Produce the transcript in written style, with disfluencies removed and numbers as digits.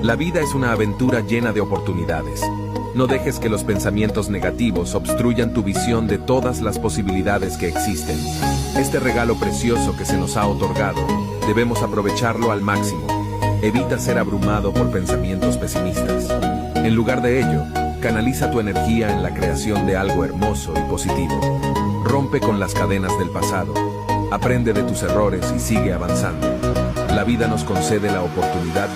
La vida es una aventura llena de oportunidades. No dejes que los pensamientos negativos obstruyan tu visión de todas las posibilidades que existen. Este regalo precioso que se nos ha otorgado, debemos aprovecharlo al máximo. Evita ser abrumado por pensamientos pesimistas. En lugar de ello, canaliza tu energía en la creación de algo hermoso y positivo. Rompe con las cadenas del pasado. Aprende de tus errores y sigue avanzando. La vida nos concede la oportunidad de